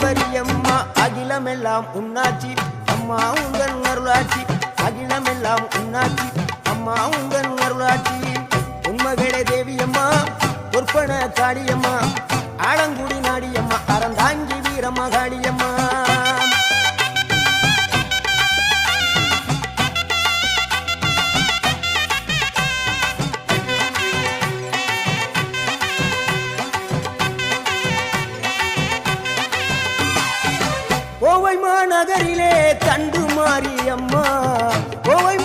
ஈஸ்வரியம்மா அகிலமெல்லாம் உன்னாட்சி அம்மா உங்கள் அருளாட்சி அகிலமெல்லாம் உன்னாட்சி அம்மா உங்கள் அருளாட்சி உண்மகளே தேவியம்மா பொற்பன காளியம்மா ஆலங்குடி நாடியம்மா அறந்தாங்கி வீரம்மா காளியம்மா கோவை மாநகரிலே தண்டு மாரியம்மா கோவை